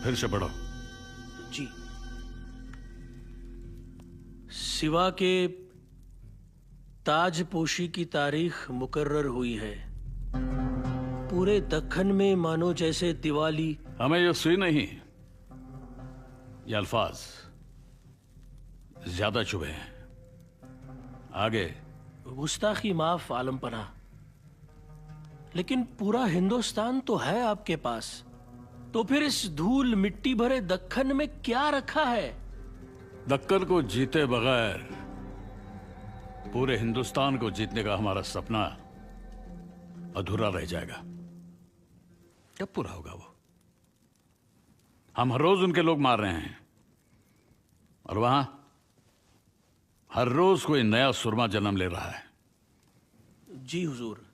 फिर से पढ़ो। जी। सिवा के ताजपोशी की तारीख मुकर्रर हुई है। पूरे दक्खन में मानो जैसे दिवाली। हमें ये सुई नहीं, ये अल्फाज ज्यादा चुभे हैं। आगे। गुस्ताखी माफ आलम पना, लेकिन पूरा हिंदुस्तान तो है आपके पास, तो फिर इस धूल मिट्टी भरे दक्खन में क्या रखा है? दक्कन को जीते बगैर पूरे हिंदुस्तान को जीतने का हमारा सपना अधूरा रह जाएगा। कब पूरा होगा वो? हम हर रोज उनके लोग मार रहे हैं और वहां हर रोज कोई नया सुरमा जन्म ले रहा है। जी हुजूर,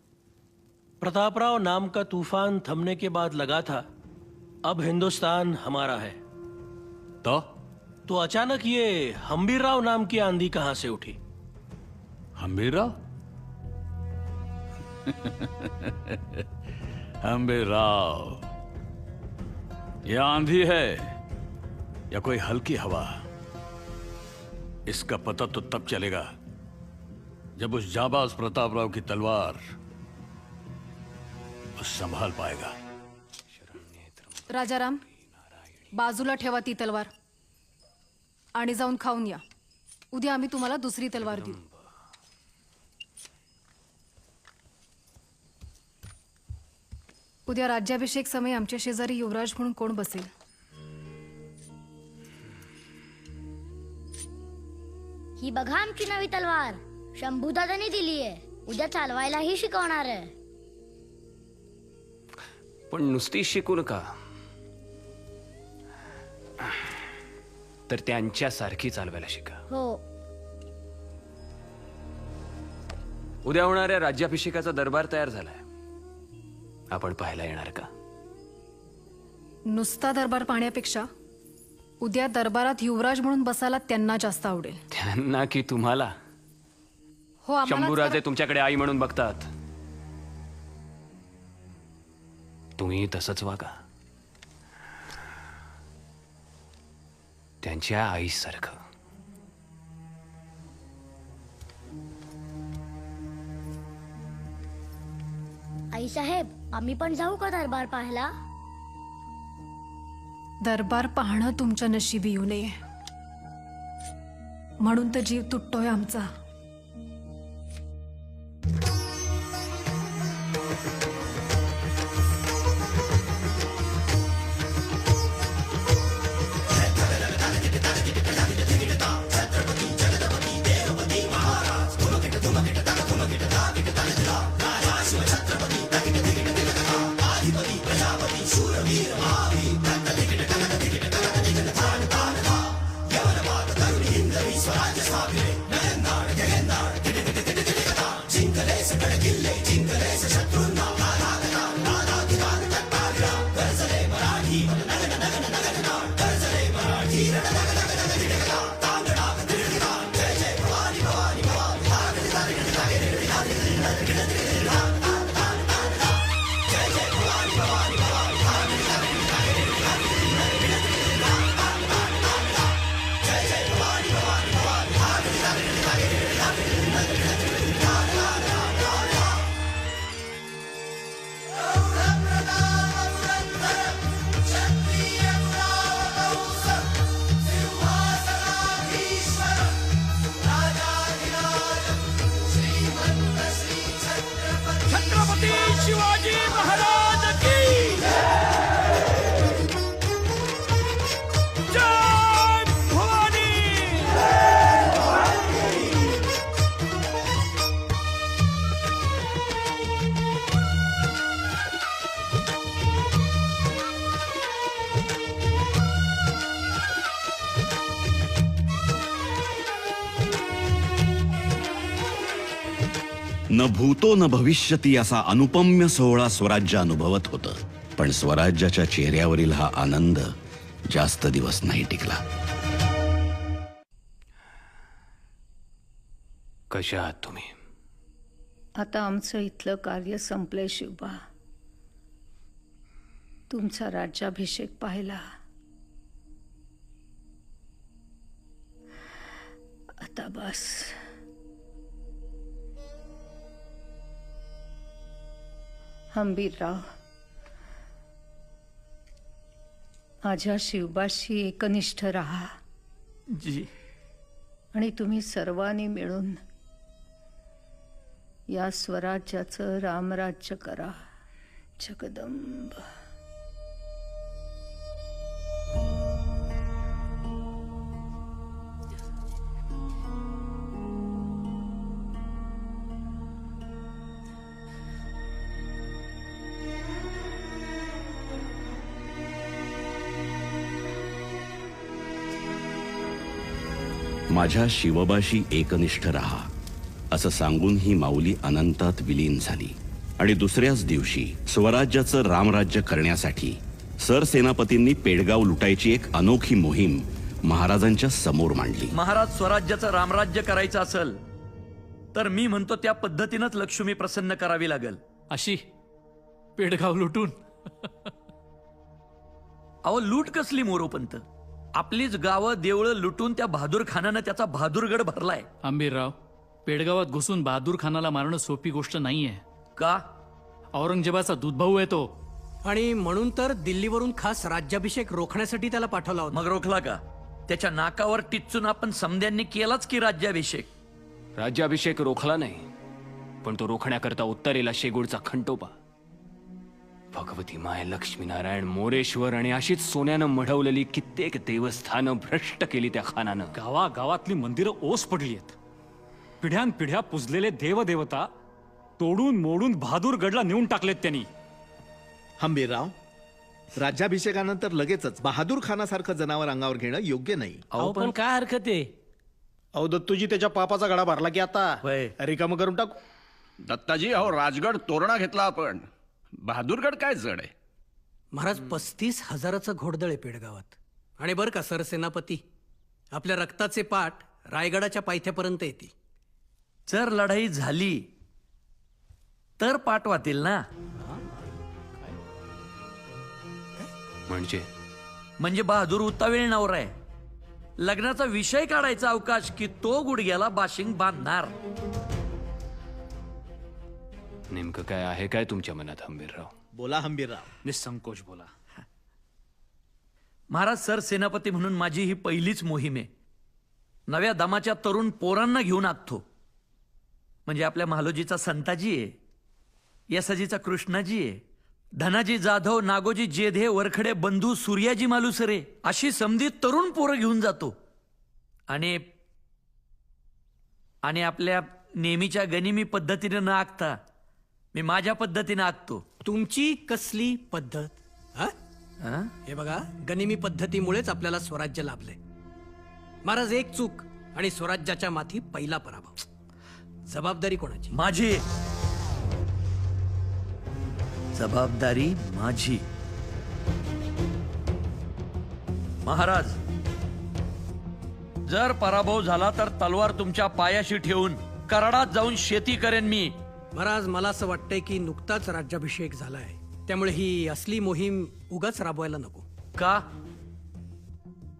प्रतापराव नाम का तूफान थमने के बाद लगा था अब हिंदुस्तान हमारा है, तो अचानक ये हम्बीरराव नाम की आंधी कहां से उठी? हम्बीरराव? हम्बीरराव, यह आंधी है या कोई हल्की हवा, इसका पता तो तब चलेगा जब उस जाबाज प्रतापराव की तलवार वो संभाल पाएगा। राजाराम, बाजूला ठेवा ती तलवार आणि जाऊन खाऊन या। उद्या आम्ही तुम्हाला दुसरी तलवार देऊ। उद्या राज्याभिषेक समय आमच्या शेजारी युवराज म्हणून कोण बसेल? ही बघा आमची नवी तलवार, शंभूदादांनी दिली आहे, उद्या चालवायलाही शिकवणार आहे। पण नुसती शिकू नका, तर त्यांच्यासारखी चालवायला शिका। हो, उद्या होणाऱ्या राज्याभिषेकाचा दरबार तयार झालाय, आपण पाहायला येणार का? नुसता दरबार पाहण्यापेक्षा उद्या दरबारात युवराज म्हणून बसायला त्यांना जास्त आवडेल। त्यांना की तुम्हाला? हो, आम्हाला शंभूराजे तुमच्याकडे आई म्हणून बघतात, तुम्ही तसंच वागा, त्यांच्या आईसारखं। आई साहेब, आम्ही पण जाऊ का दरबार पाहायला? दरबार पाहणं तुमच्या नशिबी येऊ नये म्हणून तर जीव तुटतोय आमचा। न भूतो न भविष्यती असा अनुपम्य सोहळा स्वराज्य अनुभवत होतं, पण स्वराज्याच्या चेहऱ्यावरील हा आनंद जास्त दिवस नाही टिकला। कशा आहात तुम्ही? आता आमचं इथलं कार्य संपलंय शिवबा। तुमचा राज्याभिषेक पाहिला आता बस. हंबीरराव, माझ्या शिवबाशी एकनिष्ठ राहा जी. आणि तुम्ही सर्वांनी मिळून या स्वराज्याचं रामराज्य करा. जगदंब. माझ्या शिवबाशी एकनिष्ठ राहा असं सांगून ही माऊली अनंतात विलीन झाली. आणि दुसऱ्याच दिवशी स्वराज्याचं रामराज्य करण्यासाठी सरसेनापतींनी पेडगाव लुटायची एक अनोखी मोहीम महाराजांच्या समोर मांडली. महाराज स्वराज्याचं रामराज्य करायचं असेल तर मी म्हणतो त्या पद्धतीनंच लक्ष्मी प्रसन्न करावी लागेल. अशी पेडगाव लुटून? अहो लूट कसली मोरोपंत, आपलीच गावं देवळं लुटून त्या बहादूर खानानं त्याचा बहादूरगड भरलाय. आंबीरराव, पेडगावात घुसून बहादूर खानाला मारणं सोपी गोष्ट नाहीये. का? औरंगजेबाचा दूधभाऊ आहे तो. आणि म्हणून तर दिल्लीवरून खास राज्याभिषेक रोखण्यासाठी त्याला पाठवला होता. मग रोखला का? त्याच्या नाकावर टिच्चून आपण समद्यांनी केलाच की राज्याभिषेक. राज्याभिषेक रोखला नाही, पण तो रोखण्याकरता उत्तरेला शेगूळचा खंडोबा, भगवती माय, लक्ष्मीनारायण, मोरेश्वर आणि अशीच सोन्यानं मढवलेली कित्येक देवस्थानं भ्रष्ट केली त्या खानानं. गावागावातली मंदिरं ओस पडली आहेत. पिढ्यानपिढ्या पुजलेले देवदेवता तोडून मोडून बहादूरगडला नेऊन टाकलेत त्यांनी. हंबीरराव, राज्याभिषेकानंतर लगेचच बहादूर खानासारखं जनावर अंगावर घेणं योग्य नाही. अहो पण काय हरकत आहे? अहो दत्तूजी, त्याच्या पापाचा गडा भरला की आता होय. रिकामं करून टाकू. दत्ताजी, अहो राजगड तोरणा घेतला आपण, बहादूरगड काय जड आहे? महाराज, 35,000चं घोडदळ आहे पेडगावात. आणि बरं का सरसेनापती, आपल्या रक्ताचे पाठ रायगडाच्या पायथ्यापर्यंत येतील. जर लढाई झाली तर पाठवातील ना. म्हणजे बहादूर उतावीळ नवरा आहे. लग्नाचा विषय काढायचा अवकाश की तो गुडघ्याला बाशिंग बांधणार. नेमकं काय आहे काय तुमच्या मनात हंबीरराव? बोला हंबीरराव. निसंकोच बोला. महाराज, सरसेनापती म्हणून माझी ही पहिलीच मोहीम आहे. नव्या दमाच्या तरुण पोरांना घेऊन आखतो. म्हणजे आपल्या महालोजीचा संताजी आहे, यसाजीचा कृष्णाजी आहे, धनाजी जाधव, नागोजी जेधे, वरखडे बंधू, सूर्याजी मालुसरे अशी समधी तरुण पोरं घेऊन जातो. आणि आपल्या नेहमीच्या गनिमी पद्धतीने न आखता मी माझ्या पद्धतीने आखतो. तुमची कसली पद्धत? हा? हा? हे बघा, गनिमी पद्धतीमुळेच आपल्याला स्वराज्य लाभलंय. महाराज, एक चूक आणि स्वराज्याच्या माथी पहिला पराभव. जबाबदारी कोणाची? माझी जबाबदारी माझी. महाराज, जर पराभव झाला तर तलवार तुमच्या पायाशी ठेवून कराडात जाऊन शेती करेन मी. महाराज, मला असं वाटतंय की नुकताच राज्याभिषेक झालाय, त्यामुळे ही असली मोहीम उगाच राबवायला नको. का?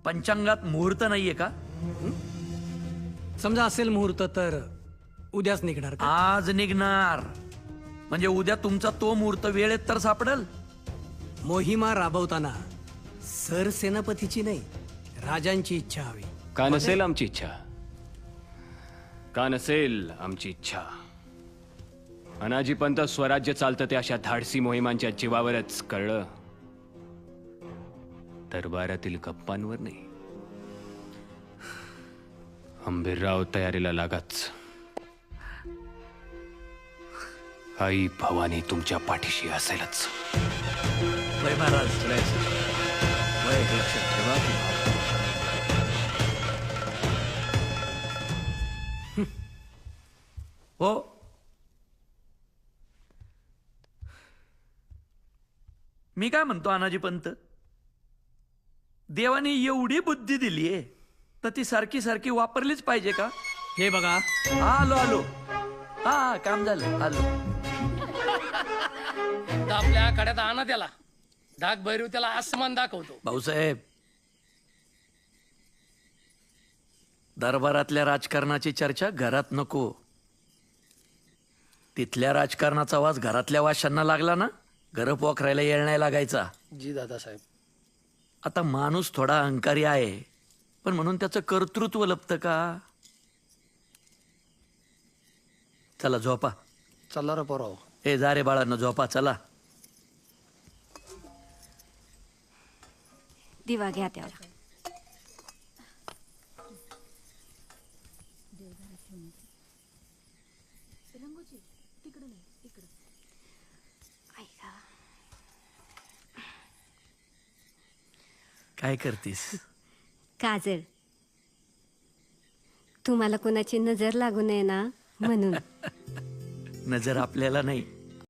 पंचांगात मुहूर्त नाहीये का? समजा असेल मुहूर्त तर उद्याच निघणार का? आज निघणार. म्हणजे उद्या तुमचा तो मुहूर्त वेळेत तर सापडेल. मोहिमा राबवताना सरसेनापतीची नाही, राजांची इच्छा हवी. का नसेल आमची इच्छा? का नसेल आमची इच्छा? अनाजी पंत स्वराज्य चालतं ते अशा धाडसी मोहिमांच्या जीवावरच कळलं, दरबारातील गप्पांवर नाही. हंबीरराव, तयारीला लागाच. आई भवानी तुमच्या पाठीशी असेलच. वय महाराज, वय लक्षात ठेवा. हो, मी काय म्हणतो अनाजी पंत, देवाने एवढी बुद्धी दिलीये तर ती सारखी सारखी वापरलीच पाहिजे का? हे बघा, आलो आलो. हा, काम झालं, आलो. आपल्या कड्यात आणा त्याला. डाक भैरव त्याला आसमान दाखवतो. भाऊसाहेब, दरबारातल्या राजकारणाची चर्चा घरात नको. तिथल्या राजकारणाचा वास घरातल्या वाशांना लागला ना, घरं पोखरायला येळ नाही लागायचा. जी दादासाहेब. आता माणूस थोडा अहंकारी आहे, पण म्हणून त्याचं कर्तृत्व लपतं का? चला झोपा. चला रे पोराव. ए जा रे बाळांनो, झोपा चला. दिवा घ्या तेवढा. काय करतीस? काजल, तुम्हाला कोणाची नजर लागू नये ना म्हणून. नजर आपल्याला नाही,